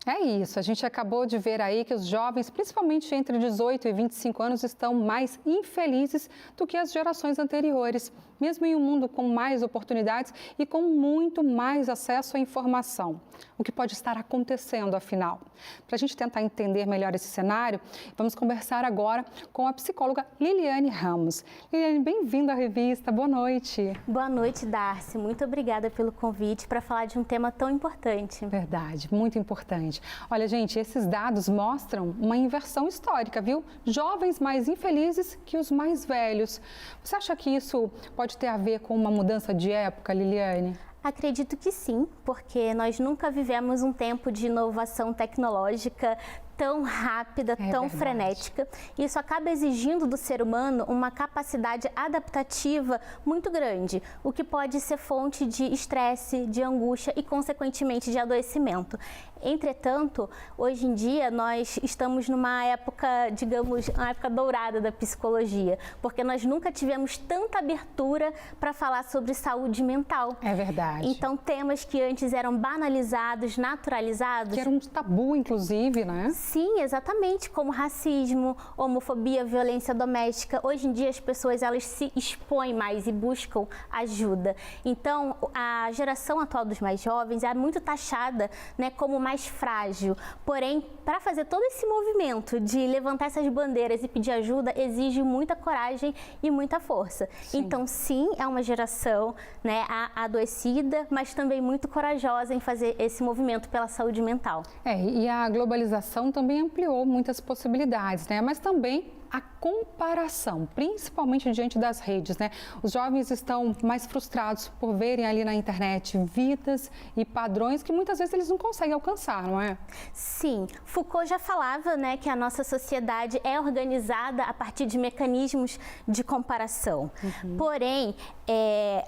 É isso, a gente acabou de ver aí que os jovens, principalmente entre 18 e 25 anos, estão mais infelizes do que as gerações anteriores, mesmo em um mundo com mais oportunidades e com muito mais acesso à informação. O que pode estar acontecendo, afinal? Para a gente tentar entender melhor esse cenário, vamos conversar agora com a psicóloga Liliane Ramos. Liliane, bem-vinda à revista, boa noite. Boa noite, Darcy. Muito obrigada pelo convite para falar de um tema tão importante. Verdade, muito importante. Olha, gente, esses dados mostram uma inversão histórica, viu? Jovens mais infelizes que os mais velhos. Você acha que isso pode ter a ver com uma mudança de época, Liliane? Acredito que sim, porque nós nunca vivemos um tempo de inovação tecnológica tão rápida, tão frenética. Isso acaba exigindo do ser humano uma capacidade adaptativa muito grande, o que pode ser fonte de estresse, de angústia e, consequentemente, de adoecimento. Entretanto, hoje em dia, nós estamos numa época, digamos, uma época dourada da psicologia, porque nós nunca tivemos tanta abertura para falar sobre saúde mental. É verdade. Então, temas que antes eram banalizados, naturalizados... Que era um tabu, inclusive, né? Sim, exatamente, como racismo, homofobia, violência doméstica. Hoje em dia as pessoas elas se expõem mais e buscam ajuda. Então, a geração atual dos mais jovens é muito taxada, né, como mais frágil. Porém, para fazer todo esse movimento de levantar essas bandeiras e pedir ajuda, exige muita coragem e muita força. Sim. Então, sim, é uma geração, né, adoecida, mas também muito corajosa em fazer esse movimento pela saúde mental. E a globalização também ampliou muitas possibilidades, né? Mas também a comparação, principalmente diante das redes, né? Os jovens estão mais frustrados por verem ali na internet vidas e padrões que muitas vezes eles não conseguem alcançar, não é? Sim, Foucault já falava, né, que a nossa sociedade é organizada a partir de mecanismos de comparação. Porém,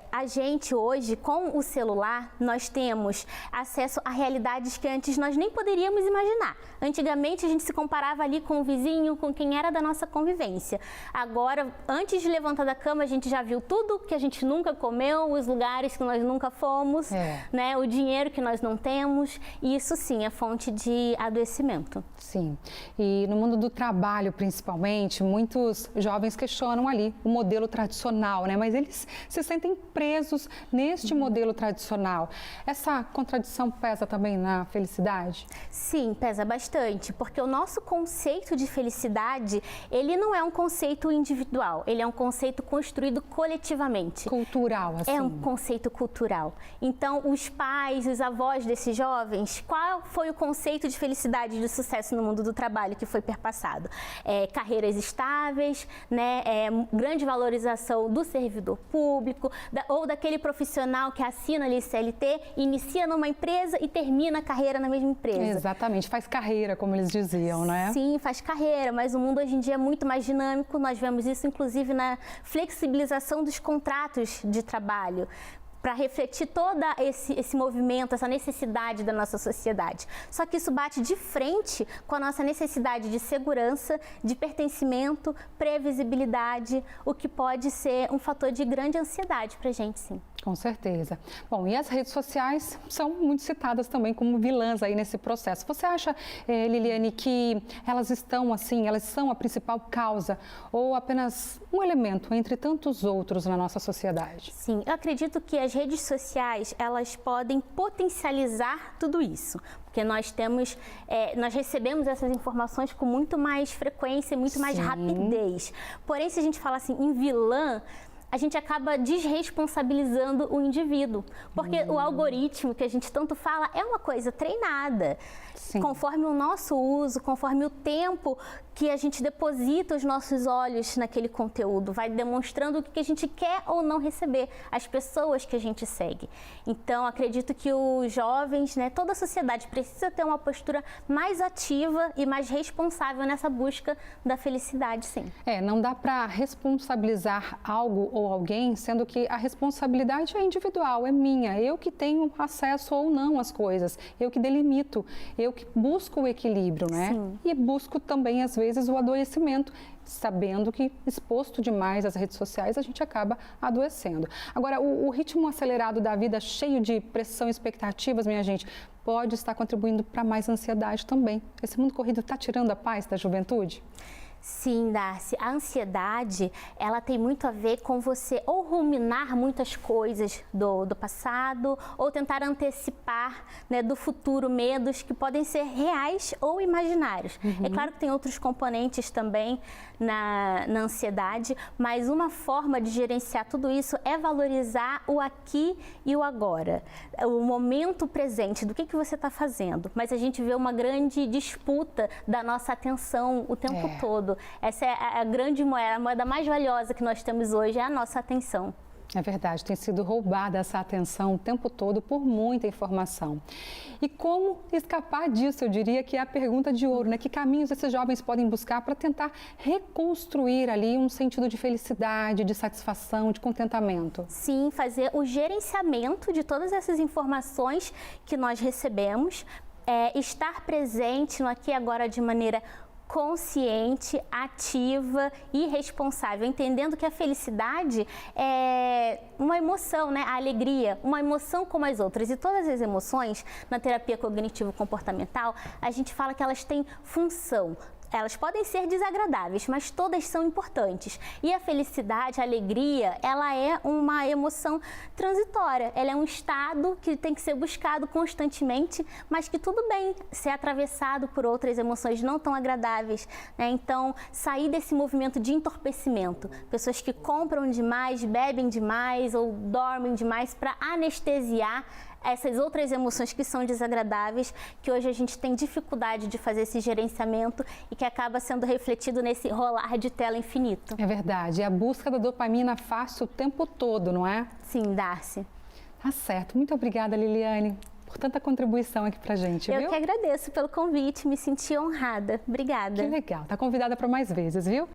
a gente hoje, com o celular, nós temos acesso a realidades que antes nós nem poderíamos imaginar. Antigamente a gente se comparava ali com o vizinho, com quem era da nossa convivência. Agora, antes de levantar da cama, a gente já viu tudo que a gente nunca comeu, os lugares que nós nunca fomos, né, o dinheiro que nós não temos, e isso sim é fonte de adoecimento. Sim, e no mundo do trabalho principalmente, muitos jovens questionam ali o modelo tradicional, né, mas eles se sentem presos neste modelo tradicional. Essa contradição pesa também na felicidade? Sim, pesa bastante, porque o nosso conceito de felicidade, ele não é um conceito individual, ele é um conceito construído coletivamente. Cultural, assim. É um conceito cultural. Então, os pais, os avós desses jovens, qual foi o conceito de felicidade e de sucesso no mundo do trabalho que foi perpassado? Carreiras estáveis, né, grande valorização do servidor público, ou daquele profissional que assina ali CLT, inicia numa empresa e termina a carreira na mesma empresa. Exatamente, faz carreira, como eles diziam, né? Sim, faz carreira, mas o mundo hoje em dia é muito mais dinâmico, nós vemos isso inclusive na flexibilização dos contratos de trabalho, para refletir todo esse movimento, essa necessidade da nossa sociedade. Só que isso bate de frente com a nossa necessidade de segurança, de pertencimento, previsibilidade, o que pode ser um fator de grande ansiedade para a gente, sim. Com certeza. Bom, e as redes sociais são muito citadas também como vilãs aí nesse processo. Você acha, Liliane, que elas estão assim, elas são a principal causa ou apenas um elemento entre tantos outros na nossa sociedade? Sim, eu acredito que as redes sociais, elas podem potencializar tudo isso. Porque nós recebemos essas informações com muito mais frequência e muito mais rapidez. Porém, se a gente fala assim em vilã, a gente acaba desresponsabilizando o indivíduo, porque o algoritmo que a gente tanto fala é uma coisa treinada. Sim. Conforme o nosso uso, conforme o tempo que a gente deposita os nossos olhos naquele conteúdo, vai demonstrando o que a gente quer ou não receber, as pessoas que a gente segue. Então, acredito que os jovens, né, toda a sociedade precisa ter uma postura mais ativa e mais responsável nessa busca da felicidade, sim. Não dá para responsabilizar algo ou ou alguém, sendo que a responsabilidade é individual, é minha. Eu que tenho acesso ou não às coisas, eu que delimito, eu que busco o equilíbrio, né? Sim. E busco também, às vezes, o adoecimento, sabendo que exposto demais às redes sociais a gente acaba adoecendo. Agora, o ritmo acelerado da vida, cheio de pressão e expectativas, minha gente, pode estar contribuindo para mais ansiedade também. Esse mundo corrido está tirando a paz da juventude? Sim, Darcy, a ansiedade, ela tem muito a ver com você ou ruminar muitas coisas do passado ou tentar antecipar, né, do futuro medos que podem ser reais ou imaginários. É claro que tem outros componentes também na ansiedade, mas uma forma de gerenciar tudo isso é valorizar o aqui e o agora, o momento presente, do que você está fazendo. Mas a gente vê uma grande disputa da nossa atenção o tempo todo. Essa é a grande moeda, a moeda mais valiosa que nós temos hoje é a nossa atenção. É verdade, tem sido roubada essa atenção o tempo todo por muita informação. E como escapar disso, eu diria que é a pergunta de ouro, né? Que caminhos esses jovens podem buscar para tentar reconstruir ali um sentido de felicidade, de satisfação, de contentamento? Sim, fazer o gerenciamento de todas essas informações que nós recebemos, estar presente no aqui e agora de maneira consciente, ativa e responsável, entendendo que a felicidade é uma emoção, né? A alegria, uma emoção como as outras. E todas as emoções, na terapia cognitivo-comportamental, a gente fala que elas têm função. Elas podem ser desagradáveis, mas todas são importantes. E a felicidade, a alegria, ela é uma emoção transitória. Ela é um estado que tem que ser buscado constantemente, mas que tudo bem ser atravessado por outras emoções não tão agradáveis, né? Então, sair desse movimento de entorpecimento. Pessoas que compram demais, bebem demais ou dormem demais para anestesiar essas outras emoções que são desagradáveis, que hoje a gente tem dificuldade de fazer esse gerenciamento e que acaba sendo refletido nesse rolar de tela infinito. É verdade, é a busca da dopamina fácil o tempo todo, não é? Sim, Darcy. Tá certo. Muito obrigada, Liliane, por tanta contribuição aqui pra gente, viu? Eu que agradeço pelo convite, me senti honrada. Obrigada. Que legal. Tá convidada para mais vezes, viu?